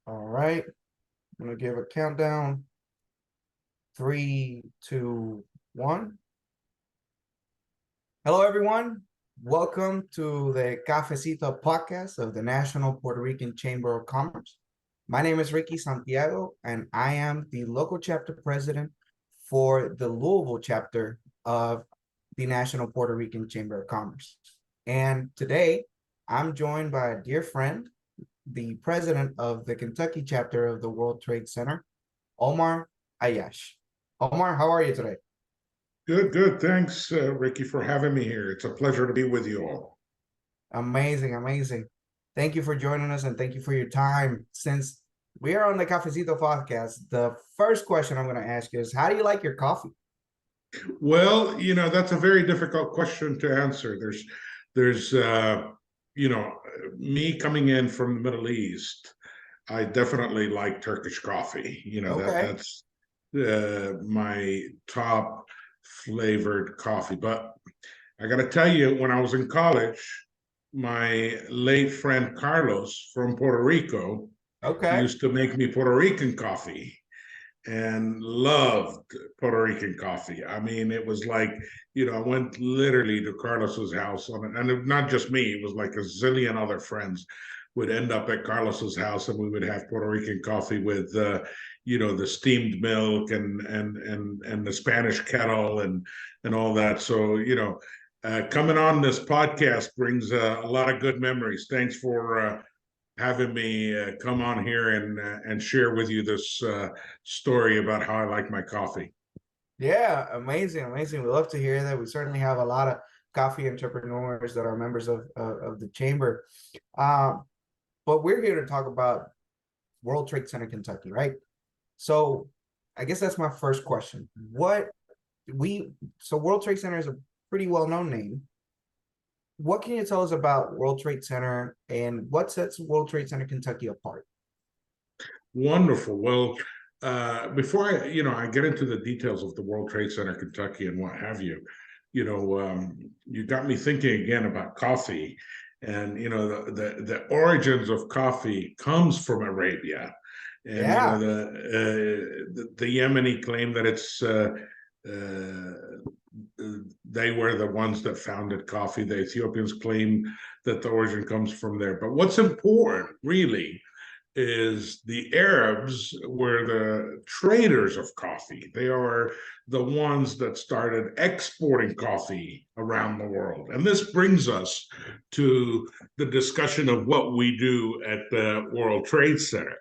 All right, I'm gonna give a countdown. Three, two, one. Hello, everyone. Welcome to the Cafecito podcast of the National Puerto Rican Chamber of Commerce. My name is Ricky Santiago, and I am the local chapter president for the Louisville chapter of the National Puerto Rican Chamber of Commerce. And today, I'm joined by a dear friend, the president of the Kentucky chapter of the World Trade Center, Omar Ayyash. Omar, how are you today? Good, good. Thanks, Ricky, for having me here. It's a pleasure to be with you all. Amazing, amazing. Thank you for joining us and thank you for your time. Since we are on the Cafecito podcast, the first question I'm going to ask you is, how do you like your coffee? Well, that's a very difficult question to answer. There's, me coming in from the Middle East, I definitely like Turkish coffee. Okay. That's my top flavored coffee. But I got to tell you, when I was in college, my late friend Carlos from Puerto Rico Okay. used to make me Puerto Rican coffee and loved Puerto Rican coffee. I mean, it was like, I went literally to Carlos's house and not just me, it was like a zillion other friends would end up at Carlos's house and we would have Puerto Rican coffee with, the steamed milk and the Spanish kettle and all that. So, coming on this podcast brings a lot of good memories. Thanks for having me come on here and share with you this story about how I like my coffee. Yeah, amazing, amazing. We love to hear that. We certainly have a lot of coffee entrepreneurs that are members of the chamber. Um, but we're here to talk about World Trade Center, Kentucky, right? So I guess that's my first question. World Trade Center is a pretty well-known name. What can you tell us about World Trade Center and what sets World Trade Center Kentucky apart? Wonderful. Well, before I get into the details of the World Trade Center, Kentucky, and what have you, you got me thinking again about coffee, and the origins of coffee comes from Arabia, and Yeah, the Yemeni claim that they were the ones that founded coffee. The Ethiopians claim that the origin comes from there. But what's important, really, is the Arabs were the traders of coffee. They are the ones that started exporting coffee around the world. And this brings us to the discussion of what we do at the World Trade Center.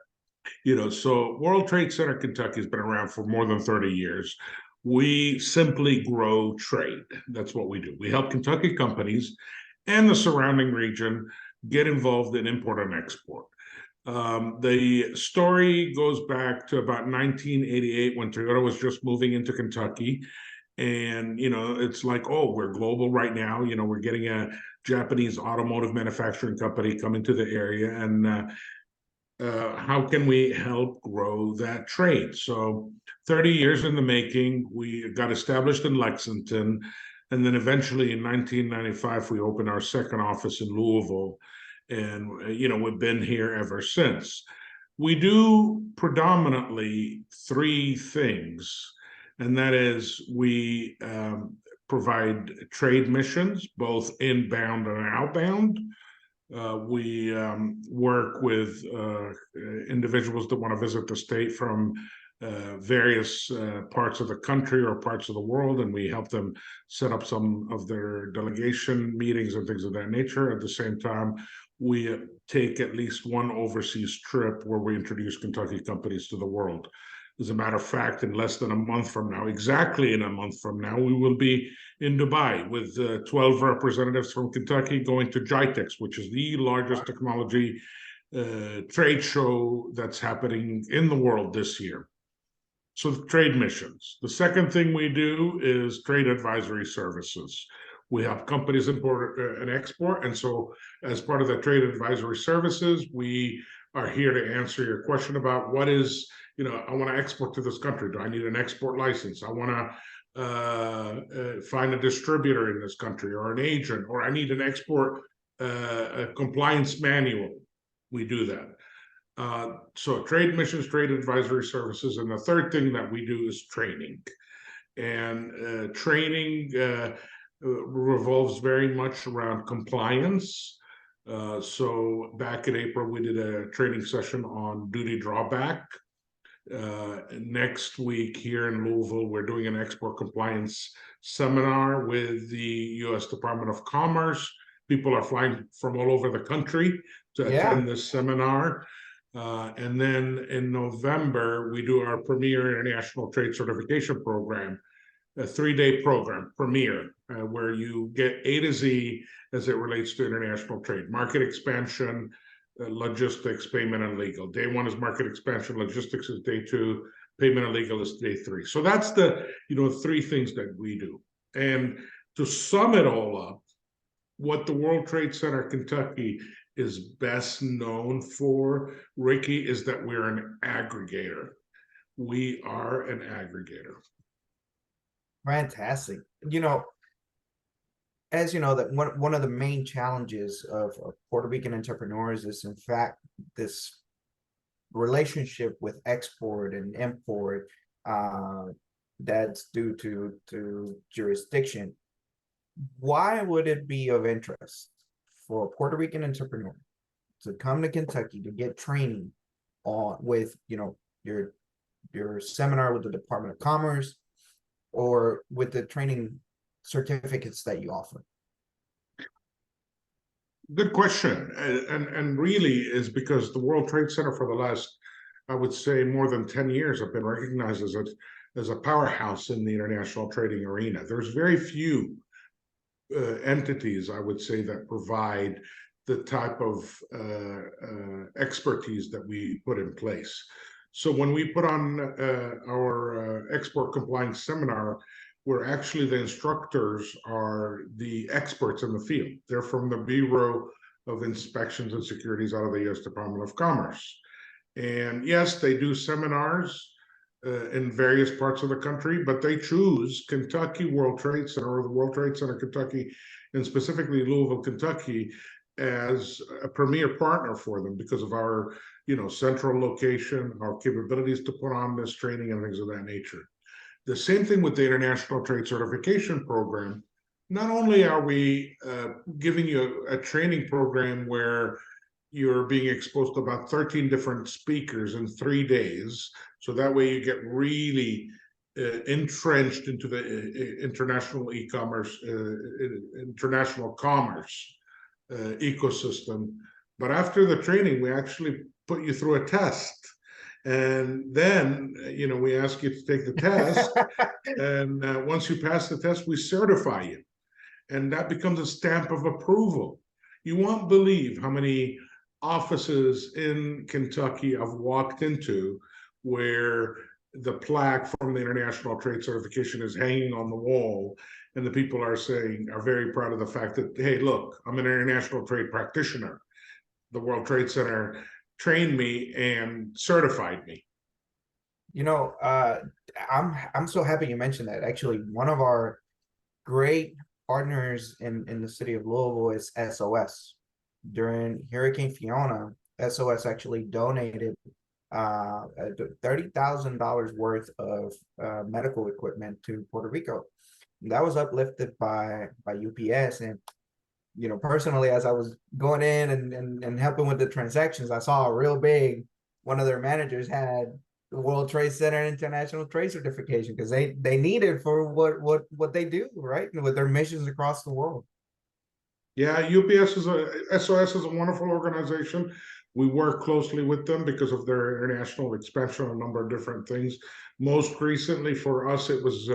So World Trade Center Kentucky has been around for more than 30 years. We simply grow trade. That's what we do. We help Kentucky companies and the surrounding region get involved in import and export. The story goes back to about 1988 when Toyota was just moving into Kentucky. And, it's like, oh, we're global right now. We're getting a Japanese automotive manufacturing company coming to the area. And how can we help grow that trade? So 30 years in the making, we got established in Lexington. And then eventually in 1995, we opened our second office in Louisville. And, we've been here ever since. We do predominantly three things, and that is we provide trade missions, both inbound and outbound. We work with individuals that want to visit the state from various parts of the country or parts of the world, and we help them set up some of their delegation meetings and things of that nature. At the same time, we take at least one overseas trip where we introduce Kentucky companies to the world. As a matter of fact, in less than a month from now, exactly in a month from now, we will be in Dubai with 12 representatives from Kentucky going to GITEX, which is the largest technology trade show that's happening in the world this year. So trade missions. The second thing we do is trade advisory services. We help companies import and export. And so as part of the trade advisory services, we are here to answer your question about what is, I want to export to this country. Do I need an export license? I want to find a distributor in this country or an agent, or I need an export compliance manual. We do that. So trade missions, trade advisory services, and the third thing that we do is training. And training revolves very much around compliance. So back in April, we did a training session on duty drawback. Next week here in Louisville, we're doing an export compliance seminar with the U.S. Department of Commerce. People are flying from all over the country to attend this seminar. And then in November, we do our Premier International Trade Certification Program, a 3-day program, Premier, where you get A to Z as it relates to international trade, market expansion, logistics, payment, and legal. Day 1 is market expansion, logistics is day 2, payment and legal is day 3. So that's the 3 things that we do. And to sum it all up, what the World Trade Center Kentucky is best known for, Ricky, is that we're an aggregator. We are an aggregator. Fantastic. As you know, that one of the main challenges of Puerto Rican entrepreneurs is, in fact, this relationship with export and import that's due to jurisdiction. Why would it be of interest for a Puerto Rican entrepreneur to come to Kentucky to get training with your seminar with the Department of Commerce, or with the training certificates that you offer? Good question. And really is because the World Trade Center for the last, I would say, more than 10 years have been recognized as a powerhouse in the international trading arena. There's very few entities, I would say, that provide the type of expertise that we put in place. So when we put on our export compliance seminar, where actually the instructors are the experts in the field. They're from the Bureau of Inspections and Securities out of the U.S. Department of Commerce. And yes, they do seminars in various parts of the country, but they choose Kentucky World Trade Center, or the World Trade Center Kentucky, and specifically Louisville, Kentucky, as a premier partner for them because of our central location, our capabilities to put on this training and things of that nature. The same thing with the International Trade Certification Program. Not only are we giving you a training program where you're being exposed to about 13 different speakers in 3 days, so that way you get really entrenched into the international e-commerce, international commerce ecosystem. But after the training, we actually put you through a test. And then, we ask you to take the test. And once you pass the test, we certify you. And that becomes a stamp of approval. You won't believe how many offices in Kentucky I've walked into where the plaque from the International Trade Certification is hanging on the wall. And the people are very proud of the fact that, hey, look, I'm an international trade practitioner. The World Trade Center trained me and certified me. I'm so happy you mentioned that. Actually, one of our great partners in the city of Louisville is SOS. During Hurricane Fiona, SOS actually donated $30,000 worth of medical equipment to Puerto Rico. And that was uplifted by UPS. And personally, as I was going in and helping with the transactions, I saw a real big, one of their managers had the World Trade Center International Trade Certification because they need it for what they do, right? With their missions across the world. Yeah, SOS is a wonderful organization. We work closely with them because of their international expansion on a number of different things. Most recently for us, it was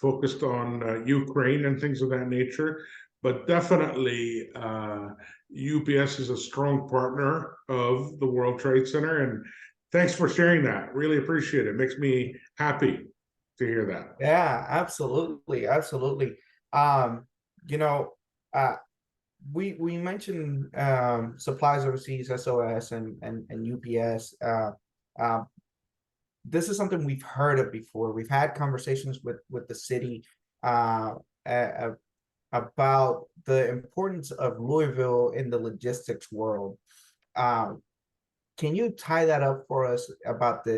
focused on Ukraine and things of that nature. But definitely, UPS is a strong partner of the World Trade Center. And thanks for sharing that. Really appreciate it. Makes me happy to hear that. Yeah, absolutely. Absolutely. We mentioned supplies overseas, SOS and UPS. This is something we've heard of before. We've had conversations with the city about the importance of Louisville in the logistics world. can you tie that up for us about the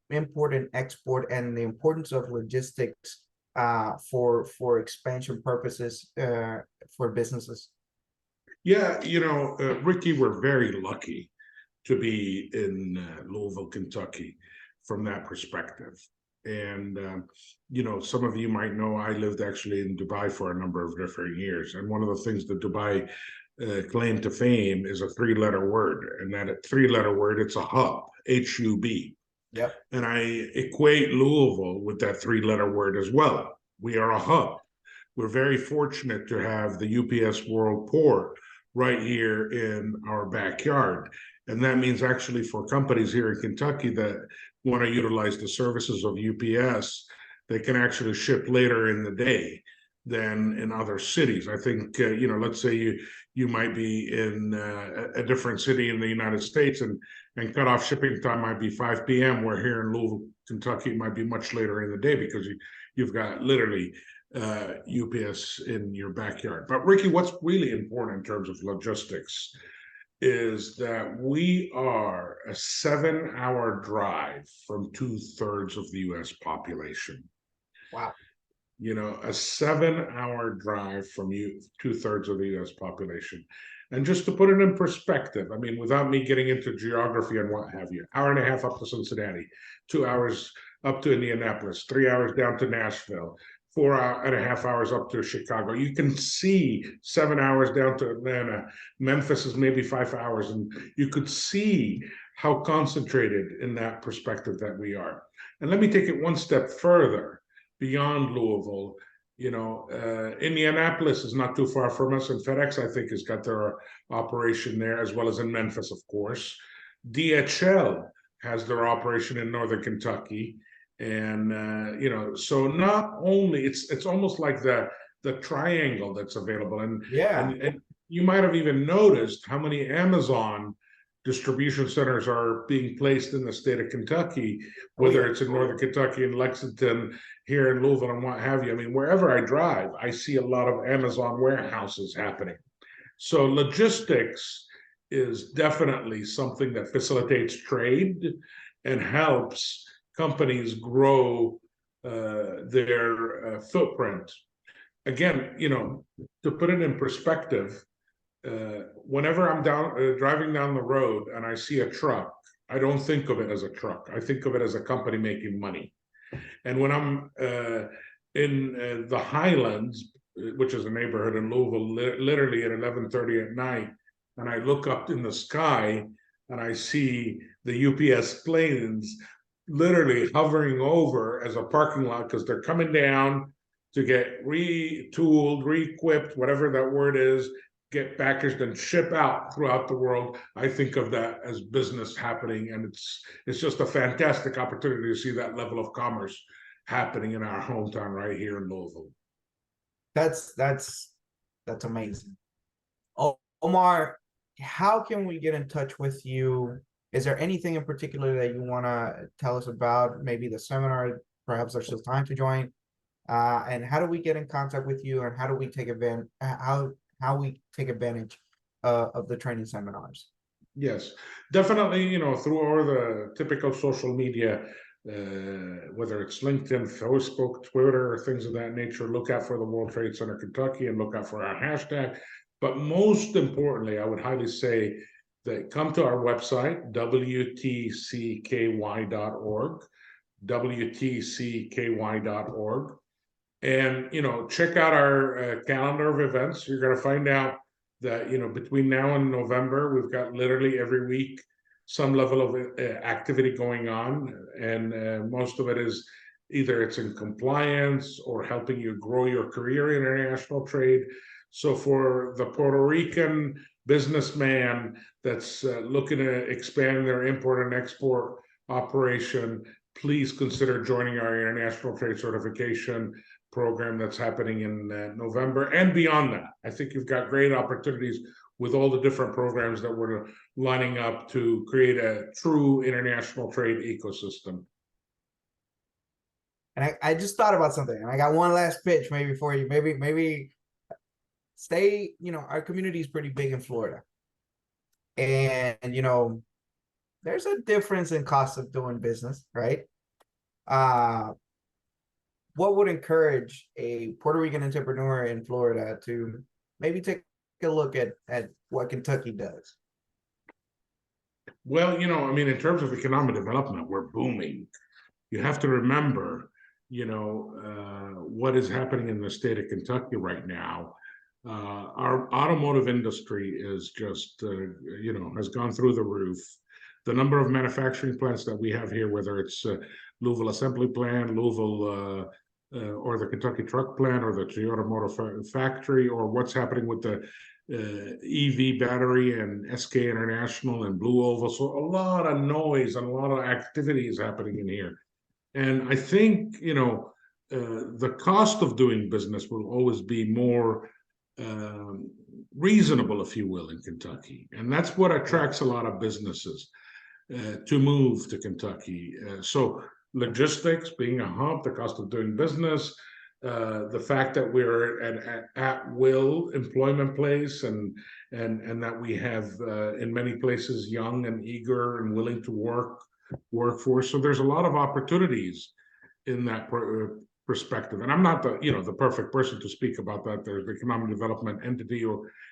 import and export and the importance of logistics for expansion purposes for businesses? Yeah, Ricky, we're very lucky to be in Louisville, Kentucky from that perspective. And, some of you might know I lived actually in Dubai for a number of different years. And one of the things that Dubai claim to fame is a three-letter word. And that three-letter word, it's a hub, H-U-B. Yep. And I equate Louisville with that three-letter word as well. We are a hub. We're very fortunate to have the UPS World Port right here in our backyard. And that means actually for companies here in Kentucky that want to utilize the services of UPS, they can actually ship later in the day than in other cities. I think, let's say you might be in a different city in the United States and cutoff shipping time might be 5 p.m., where here in Louisville, Kentucky, it might be much later in the day because you've got literally UPS in your backyard. But Ricky, what's really important in terms of logistics is that we are a 7-hour drive from 2/3 of the US population. Wow. A 7-hour drive from 2/3 of the US population. And just to put it in perspective, I mean, without me getting into geography and what have you, 1.5 hours up to Cincinnati, 2 hours up to Indianapolis, 3 hours down to Nashville, 4.5 hours up to Chicago. You can see 7 hours down to Atlanta. Memphis is maybe 5 hours. And you could see how concentrated in that perspective that we are. And let me take it one step further beyond Louisville. Indianapolis is not too far from us, and FedEx, I think, has got their operation there, as well as in Memphis, of course. DHL has their operation in Northern Kentucky. And so not only it's almost like the triangle that's available, and you might have even noticed how many Amazon distribution centers are being placed in the state of Kentucky, whether it's in Northern Kentucky, in Lexington, here in Louisville, and what have you. I mean, wherever I drive, I see a lot of Amazon warehouses happening. So logistics is definitely something that facilitates trade and helps companies grow their footprint. Again, to put it in perspective, whenever I'm driving down the road and I see a truck, I don't think of it as a truck. I think of it as a company making money. And when I'm in the Highlands, which is a neighborhood in Louisville, literally at 11:30 at night, and I look up in the sky and I see the UPS planes literally hovering over as a parking lot because they're coming down to get retooled, re-equipped, whatever that word is, get packaged and ship out throughout the world. I think of that as business happening, and it's just a fantastic opportunity to see that level of commerce happening in our hometown right here in Louisville. That's amazing. Omar, how can we get in touch with you? Is there anything in particular that you want to tell us about? Maybe the seminar, perhaps there's still time to join. And how do we get in contact with you, and how do we take advantage? How we take advantage of the training seminars? Yes, definitely. Through all the typical social media, whether it's LinkedIn, Facebook, Twitter, things of that nature. Look out for the World Trade Center Kentucky and look out for our hashtag. But most importantly, I would highly say that come to our website, WTCKY.org, WTCKY.org. And, check out our calendar of events. You're going to find out that, between now and November, we've got literally every week some level of activity going on. And most of it is either it's in compliance or helping you grow your career in international trade. So for the Puerto Rican businessman that's looking to expand their import and export operation, please consider joining our international trade certification program that's happening in November and beyond that. I think you've got great opportunities with all the different programs that we're lining up to create a true international trade ecosystem. And I just thought about something, and I got one last pitch maybe for you. Maybe stay, our community is pretty big in Florida. And, there's a difference in cost of doing business, right? Uh, what would encourage a Puerto Rican entrepreneur in Florida to maybe take a look at what Kentucky does? Well, I mean, in terms of economic development, we're booming. You have to remember, what is happening in the state of Kentucky right now. Our automotive industry is just, has gone through the roof. The number of manufacturing plants that we have here, whether it's Louisville Assembly Plant, Louisville, or the Kentucky Truck Plant, or the Toyota Motor Factory, or what's happening with the EV battery and SK International and Blue Oval. So a lot of noise and a lot of activity is happening in here. And I think, the cost of doing business will always be more reasonable, if you will, in Kentucky. And that's what attracts a lot of businesses to move to Kentucky. So logistics being a hub, the cost of doing business, the fact that we're at will employment place, and that we have in many places young and eager and willing to workforce. So there's a lot of opportunities in that perspective. And I'm not the perfect person to speak about that. There's the economic development entity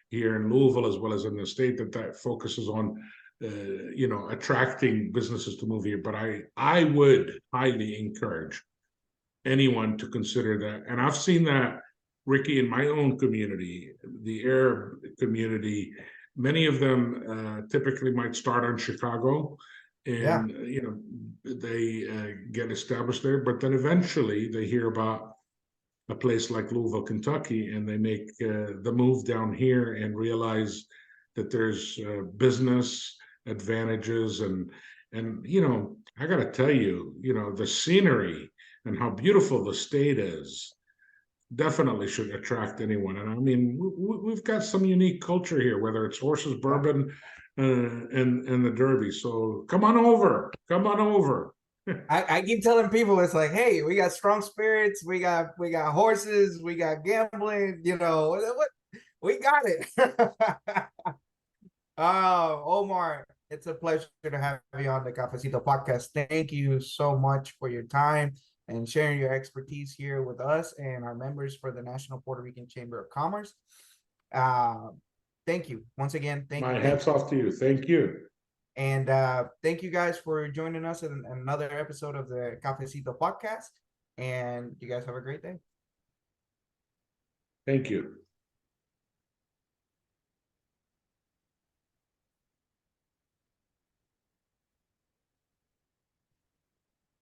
here in Louisville, as well as in the state, that focuses on attracting businesses to move here. But I would highly encourage anyone to consider that. And I've seen that, Ricky, in my own community, the Arab community. Many of them typically might start in Chicago, and they get established there, but then eventually they hear about a place like Louisville, Kentucky, and they make the move down here and realize that there's business advantages, and I got to tell you, the scenery and how beautiful the state is definitely should attract anyone. And I mean, we've got some unique culture here, whether it's horses, bourbon, and the Derby. So come on over. I keep telling people, it's like, hey, we got strong spirits, we got horses, we got gambling, what we got it. Omar, it's a pleasure to have you on the Cafecito podcast. Thank you so much for your time and sharing your expertise here with us and our members for the National Puerto Rican Chamber of Commerce. Thank you once again. Thank you. My hats off to you. Thank you. And thank you guys for joining us in another episode of the Cafecito podcast. And you guys have a great day. Thank you.